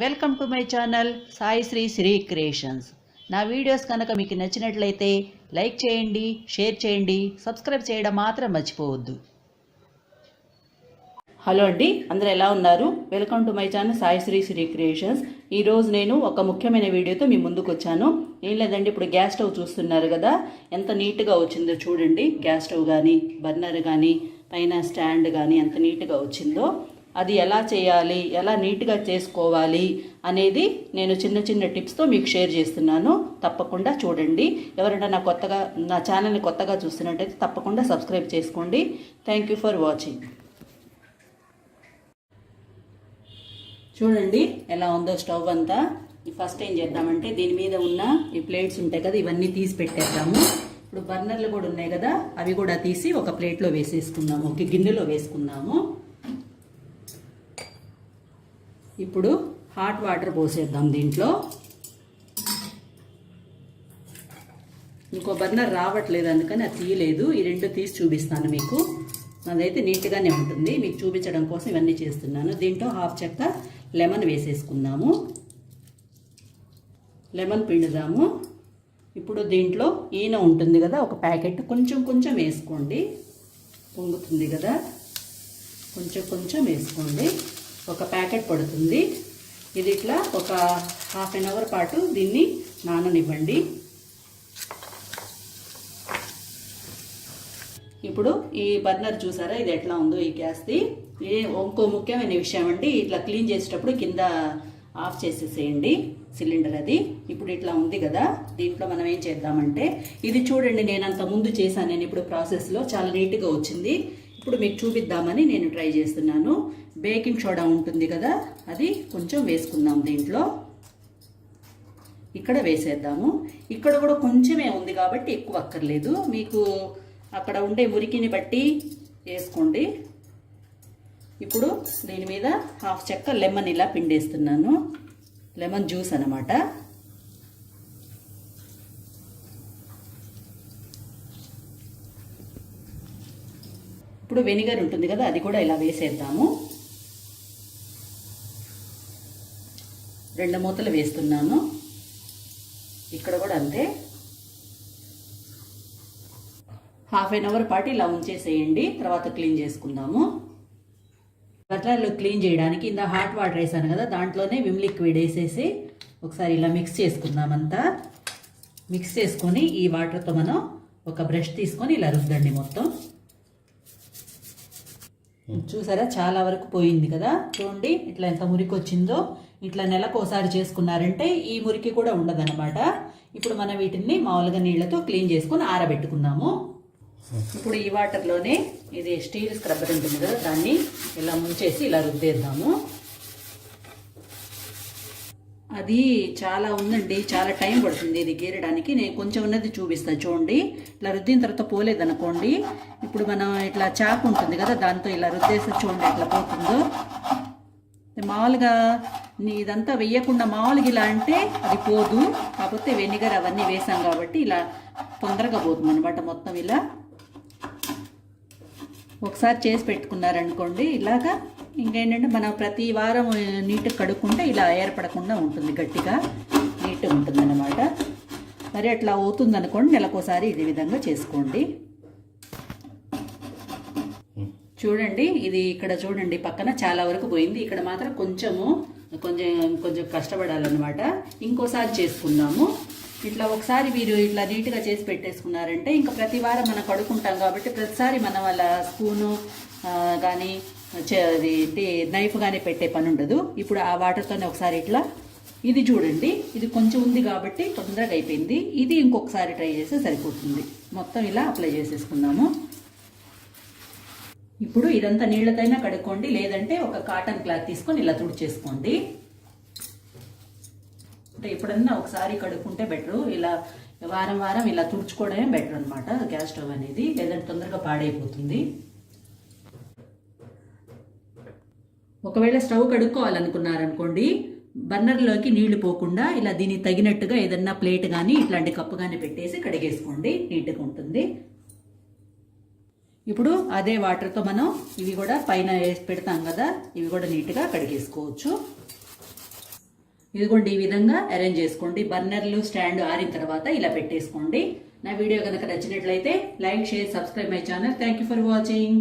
Welcome to my channel Sai Shri creations. నా videos కనుక మీకు నచ్చినట్లయితే లైక్ చేయండి, షేర్ చేయండి, సబ్స్క్రైబ్ చేయడం మాత్రం మర్చిపోవద్దు. హలో అండి, అందరూ ఎలా ఉన్నారు? Welcome to my channel Sai Shri creations. ఈరోజు నేను ఒక ముఖ్యమైన వీడియోతో మీ ముందుకు వచ్చాను. ఏం లేదండి, ఇప్పుడు గ్యాస్ స్టవ్ చూస్తున్నారు కదా, ఎంత నీట్గా వచ్చిందో చూడండి. గ్యాస్ స్టవ్ కానీ, బర్నర్ కానీ, పైన స్టాండ్ కానీ ఎంత నీట్గా వచ్చిందో. అది ఎలా చేయాలి, ఎలా నీట్గా చేసుకోవాలి అనేది నేను చిన్న చిన్న టిప్స్తో మీకు షేర్ చేస్తున్నాను. తప్పకుండా చూడండి. ఎవరైనా నా ఛానల్ని కొత్తగా చూస్తున్నట్టయితే తప్పకుండా సబ్స్క్రైబ్ చేసుకోండి. Thank you for watching. చూడండి ఎలా ఉందో స్టవ్ అంతా. ఫస్ట్ ఏం చేద్దామంటే దీని మీద ఉన్న ఈ ప్లేట్స్ ఉంటాయి కదా, ఇవన్నీ తీసి పెట్టేద్దాము. ఇప్పుడు బర్నర్లు కూడా ఉన్నాయి కదా, అవి కూడా తీసి ఒక ప్లేట్లో వేసేసుకుందాము, ఒక గిన్నెలో వేసుకుందాము. ఇప్పుడు హాట్ వాటర్ పోసేద్దాం దీంట్లో. ఇంకో బర్నర్ రావట్లేదు, అందుకని అది తీయలేదు. ఈ రెండు తీసి చూపిస్తాను మీకు. అదైతే నీట్గానే ఉంటుంది, మీకు చూపించడం కోసం ఇవన్నీ చేస్తున్నాను. దీంట్లో హాఫ్ చెక్క లెమన్ వేసేసుకుందాము. లెమన్ పిండుదాము. ఇప్పుడు దీంట్లో ఈనె ఉంటుంది కదా, ఒక ప్యాకెట్ కొంచెం కొంచెం వేసుకోండి. పొంగుతుంది కదా, కొంచెం కొంచెం వేసుకోండి. ఒక ప్యాకెట్ పడుతుంది. ఇది ఇట్లా ఒక హాఫ్ అన్ అవర్ పాటు దీన్ని నాననివ్వండి. ఇప్పుడు ఈ బర్నర్ చూసారా, ఇది ఎట్లా ఉందో ఈ గ్యాస్ది. ఇంకో ముఖ్యమైన విషయం అండి, ఇట్లా క్లీన్ చేసేటప్పుడు కింద ఆఫ్ చేసేసేయండి సిలిండర్ అది. ఇప్పుడు ఇట్లా ఉంది కదా, దీంట్లో మనం ఏం చేద్దామంటే, ఇది చూడండి నేను అంత ముందు చేశాను, నేను ఇప్పుడు ప్రాసెస్లో చాలా నీట్గా వచ్చింది. ఇప్పుడు మీకు చూపిద్దామని నేను ట్రై చేస్తున్నాను. బేకింగ్ సోడా ఉంటుంది కదా, అది కొంచెం వేసుకుందాం దీంట్లో. ఇక్కడ వేసేద్దాము. ఇక్కడ కూడా కొంచెమే ఉంది కాబట్టి ఎక్కువ అక్కర్లేదు, మీకు అక్కడ ఉండే మురికిని బట్టి వేసుకోండి. ఇప్పుడు దీని మీద హాఫ్ చెక్క లెమన్ ఇలా పిండేస్తున్నాను, లెమన్ జ్యూస్ అన్నమాట. ఇప్పుడు వెనిగర్ ఉంటుంది కదా, అది కూడా ఇలా వేసేద్దాము. 2 మూతలు వేస్తున్నాను. ఇక్కడ కూడా అంతే. హాఫ్ అన్ అవర్ పాటు ఇలా ఉంచేసేయండి, తర్వాత క్లీన్ చేసుకుందాము. బర్నర్లో క్లీన్ చేయడానికి ఇంత హాట్ వాటర్ వేసాను కదా, దాంట్లోనే విమ్ లిక్విడ్ వేసేసి ఒకసారి ఇలా మిక్స్ చేసుకుందామంతా. మిక్స్ చేసుకొని ఈ వాటర్తో మనం ఒక బ్రష్ తీసుకొని ఇలా రుద్దండి మొత్తం. చూసారా, చాలా వరకు పోయింది కదా. చూడండి ఇట్లా ఎంత మురికి వచ్చిందో. ఇట్లా నెలకు ఒకసారి చేసుకున్నారంటే ఈ మురికి కూడా ఉండదన్నమాట. ఇప్పుడు మనం వీటిని మామూలుగా నీళ్లతో క్లీన్ చేసుకొని ఆరబెట్టుకుందాము. ఇప్పుడు ఈ వాటర్లోనే ఇది స్టీల్ స్క్రబ్బర్ ఉంటుంది కదా, దాన్ని ఇలా ముంచేసి ఇలా రుద్దేద్దాము. అది చాలా ఉందండి, చాలా టైం పడుతుంది ఇది గీరడానికి. నేను కొంచెం ఉన్నది చూపిస్తాను చూడండి. ఇట్లా రుద్దిన తర్వాత పోలేదనుకోండి, ఇప్పుడు మనం ఇట్లా చాకు ఉంటుంది కదా, దాంతో ఇలా రుద్దేసి చూడండి ఎట్లా పోతుందో. మామూలుగా ఇదంతా వేయకుండా మామూలుగా ఇలా అంటే అది పోదు, కాకపోతే వెనిగర్ అవన్నీ వేసాం కాబట్టి ఇలా తొందరగా పోతుంది అనమాట మొత్తం. ఇలా ఒకసారి చేసి పెట్టుకున్నారనుకోండి ఇలాగా, ఇంకేంటంటే మనం ప్రతి వారం నీట్గా కడుక్కుంటే ఇలా ఏర్పడకుండా ఉంటుంది, గట్టిగా నీట్గా ఉంటుంది అన్నమాట. మరి అట్లా అవుతుంది అనుకోండి, నెలకోసారి ఇదే విధంగా చేసుకోండి. చూడండి ఇది ఇక్కడ చూడండి పక్కన చాలా వరకు పోయింది, ఇక్కడ మాత్రం కొంచెం కష్టపడాలన్నమాట. ఇంకోసారి చేసుకుందాము. ఇట్లా ఒకసారి మీరు ఇట్లా నీట్గా చేసి పెట్టేసుకున్నారంటే ఇంకా ప్రతి వారం మనం కడుక్కుంటాం కాబట్టి ప్రతిసారి మనం అలా స్పూను కానీ నైఫ్ కానీ పెట్టే పని ఉండదు. ఇప్పుడు ఆ వాటర్తోనే ఒకసారి ఇట్లా, ఇది చూడండి ఇది కొంచెం ఉంది కాబట్టి తొందరగా అయిపోయింది. ఇది ఇంకొకసారి ట్రై చేస్తే సరిపోతుంది. మొత్తం ఇలా అప్లై చేసేసుకుందాము. ఇప్పుడు ఇదంతా నీళ్ళతోనే కడుక్కోండి, లేదంటే ఒక కాటన్ క్లాత్ తీసుకొని ఇలా తుడిచేసుకోండి. అంటే ఎప్పుడన్నా ఒకసారి కడుక్కుంటే బెటరు. ఇలా వారం వారం ఇలా తుడుచుకోవడమే బెటర్ అనమాట గ్యాస్ స్టవ్ అనేది, లేదంటే తొందరగా పాడైపోతుంది. ఒకవేళ స్టవ్ కడుక్కోవాలనుకున్నారనుకోండి, బర్నర్లోకి నీళ్లు పోకుండా ఇలా దీనికి తగినట్టుగా ఏదన్నా ప్లేట్ కానీ ఇట్లాంటి కప్పు కానీ పెట్టేసి కడిగేసుకోండి, నీట్గా ఉంటుంది. ఇప్పుడు అదే వాటర్తో మనం ఇవి కూడా పైన వేసి పెడతాం కదా, ఇవి కూడా నీట్గా కడిగేసుకోవచ్చు. ఇదిగోండి ఈ విధంగా అరేంజ్ చేసుకోండి. బర్నర్లు స్టాండ్ ఆరిన తర్వాత ఇలా పెట్టేసుకోండి. నా వీడియో కనుక నచ్చినట్లయితే like, share, subscribe my channel. Thank you for watching.